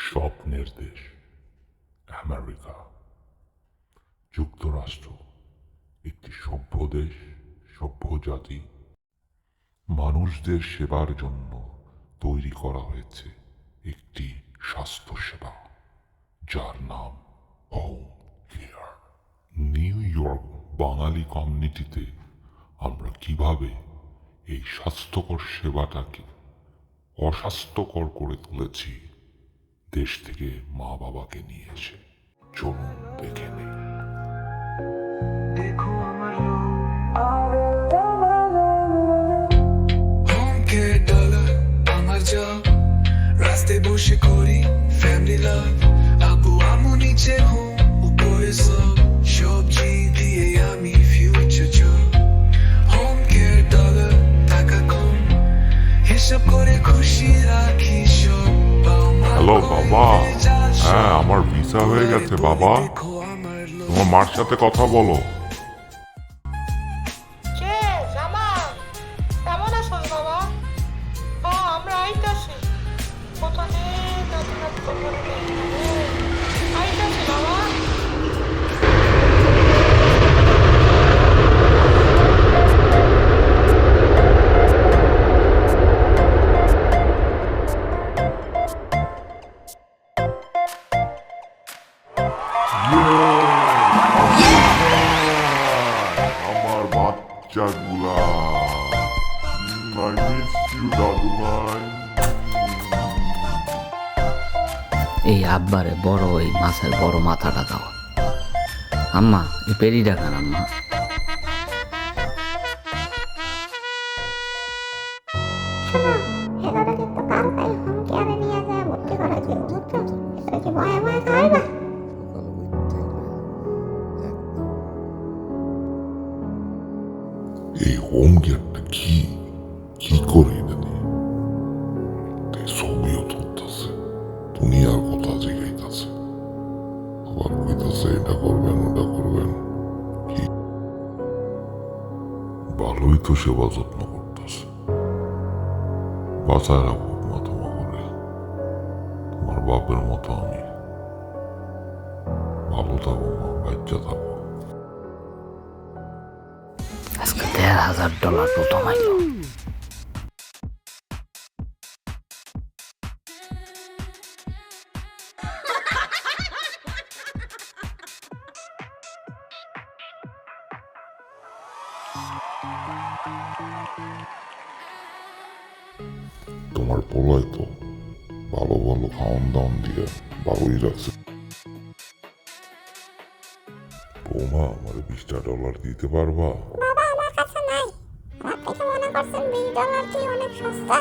স্বপ্নের দেশ আমেরিকা যুক্তরাষ্ট্র একটি সভ্য দেশ, সভ্য জাতি। মানুষদের সেবার জন্য তৈরি করা হয়েছে একটি স্বাস্থ্যসেবা যার নাম হোম কেয়ার। নিউ ইয়র্ক বাঙালি কমিউনিটিতে আমরা কিভাবে এই স্বাস্থ্যকর সেবাটাকে অস্বাস্থ্যকর করে তুলেছি দেশ থেকে মা বাবাকে নিয়ে এসে। চলুন দেখে নেই। দেখো আমার হোম কেয়ার ডলার আমার জব, রাস্তায় বসে করি ফ্যামিলি লাভ। আব্বু আম্মু নিচে হোম, উপরে সব সবজি দিয়ে আমি future job. Home care dollar টাকা কম, হিসাব করে খুশি রাখি সব। হ্যালো বাবা, হ্যাঁ আমার ভিসা হয়ে গেছে বাবা। তোমার মার সাথে কথা বলো। কেমন আছোস বাবা? আমরা আইতাছি। কতদিন আইতাছি বাবা। আমার বাচ্চাগুলা, I miss you দাদুভাই। এই আব্বারে বড় ওই মাছের বড় মাথাটা দাও। আম্মা এই পেরিটা খান আম্মা। শোনো, এগুলো কিন্তু কালকেই হোম কেয়ারে নিয়ে যায় ভর্তি করা যাবে, বুঝছো? এটা কি ভয়ে ভয়ে খাইবা? এই হোম কেয়ারটা কি কি করে এটা নিয়ে ছবিও তুলতেছে, দুনিয়ার কথা জিগাইতেছে, আবার কইতাছে এটা করবেন ওটা করবেন। কি ভালোই তো সেবা যত্ন করতেছে। বাঁচায় রাখো মা তোমাকে, তোমার বাপের মতো আমি। ভালো থাকো মা, বাচ্চা থাকো। আজকে $1,000 প্রথম আইলো। তোমার পোলায় তো ভালো ভালো খাওয়ান দাওয়ান দিয়ে ভালোই রাখছে। বৌমা আমার $20 দিতে পারবা? বাবা, আমার কাছে নাই। আপনি কি মনে করছেন $20 কি অনেক সস্তা?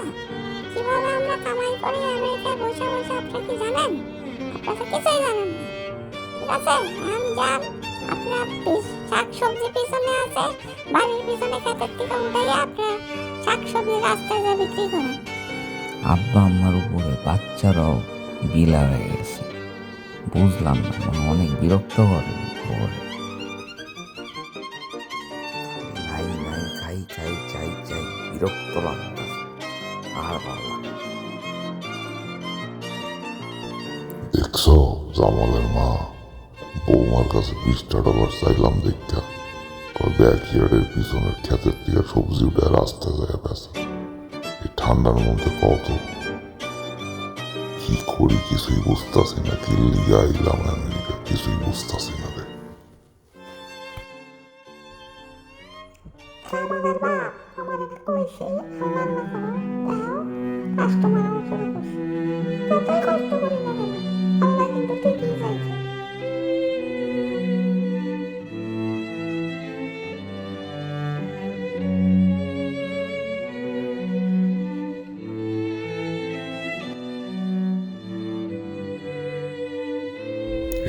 কিভাবে আমরা কামাই করি আমেরিকায় বসে বসে, আপনি কি জানেন? আপনি তো কিছুই জানেন না। ঠিক আছে, আমি যান। আপনার শাকসবজি পিছনে আছে, বাড়ির পিছনে ক্ষেতের থেকে উঠাইয়া আপনার শাকসবজি রাস্তায় যা বিক্রি করেন। আব্বা আম্মার উপরে বাচ্চারাও গিলা হয়ে গেছে। বুঝলাম না, মানে অনেক বিরক্ত করে ওরে। নাই নাই চাই চাই চাই চাই, বিরক্ত লাগতেছে। আর ভালো লাগে না। দেখছো জামালের মা, বৌমার কাছে $20 চাইলাম দেখা, ব্যাকইয়ার্ডের পিছনের ক্ষেতের থেকে সবজি উঠে রাস্তা যায় বেচা। এই ঠান্ডার মধ্যে কত কি করি কিছুই বুঝতেছি না। কি লিগা আইলাম আমেরিকা কিছুই বুঝতেছি না রে। আমাদের বাপ আমাদের কইছে আমার না কোনো দাও, কাস্টমার আমার শুরু করছে। যতই কষ্ট করি না কেন, আল্লাহ কিন্তু ঠিকই চাইছে।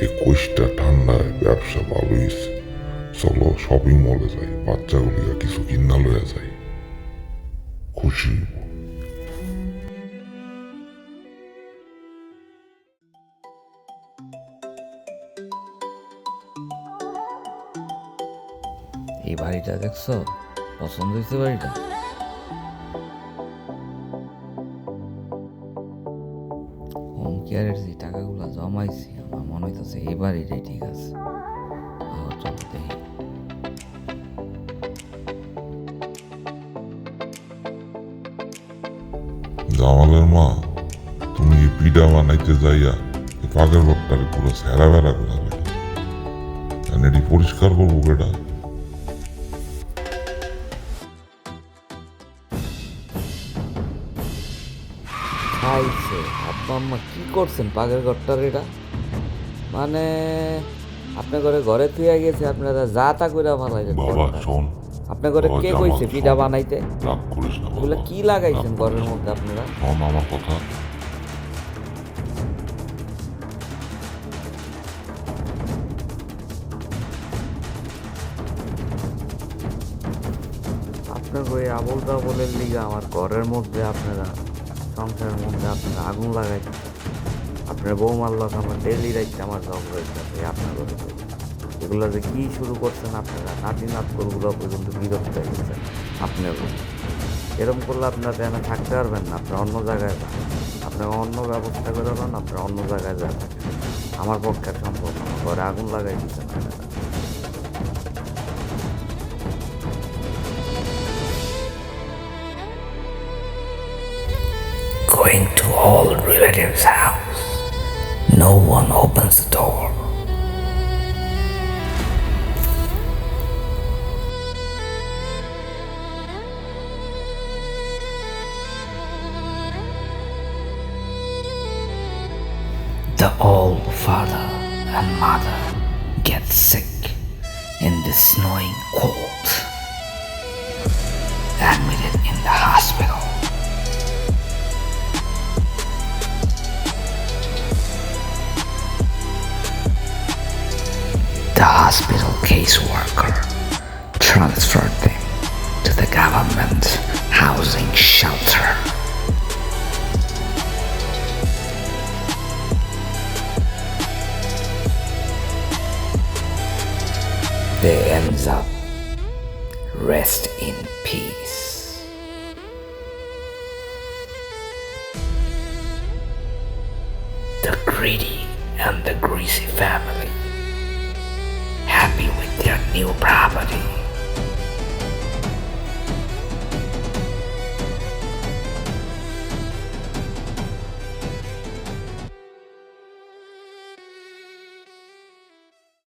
এই কোষ্টা ঠান্ডায় ব্যবসা ভালো হয়েছে। চলো শপিং মলে যাই, বাচ্চাগুলিয়া কিছু কিনা লয়ে যাই, খুশি হইব। এই বাড়িটা দেখছো? পছন্দ হয়েছে বাড়িটা? হোম কেয়ারের যে টাকাগুলো জমাইছি আমার মনে হইতেছে এবার এটাই ঠিক আছে। চলো দেখি। জামালের মা, তুমি এই পিঠা বানাইতে যাইয়া এই পাকের ঘরটারে পুরো সেরা বেড়া করে ফেলে। এটি পরিষ্কার করবো বেটা। খাইছে আব্বা আম্মা কি করছেন পাগের ঘরটার এটা? মানে আপনার ঘরে থুয়ে গেছে, আপনারা যা তা করে ভালাইছেন। বাবা শোন, আপনার ঘরে কে বাবা, কইছে জামাল, পিঠা শোন। বানাইতে? রাগ করিস না এগুলো বাবা। কি লাগাইছেন ঘরের মধ্যে আপনারা? শোন আমার কথা। আপনার ওই আবল তাবলের লিগে আমার ঘরের মধ্যে আপনারা, সংসারের মধ্যে আপনারা আগুন লাগাইছেন। আপনার বৌমার লোক আমার ডেলি রাইতে আমার জব রয়েছে আপনার ঘরে। এগুলো যে কি শুরু করছেন আপনারা, নাতি নাতগুলো পর্যন্ত বিরক্ত হয়ে গেছেন আপনার। এরকম করলে আপনারা এখানে থাকতে পারবেন না, আপনার অন্য জায়গায় যান। আপনাকে অন্য ব্যবস্থা করে দেন, আপনার অন্য জায়গায় যান। আমার পক্ষে সম্ভব না, ঘরে আগুন লাগাই দিচ্ছেন আপনারা। Going to all relatives' house. No one opens the door. The old father and mother get sick in the snowing cold, admitted in the hospital. The hospital caseworker transferred them to the government housing shelter. They ends up rest in peace. The greedy and the greasy family, happy with their new property.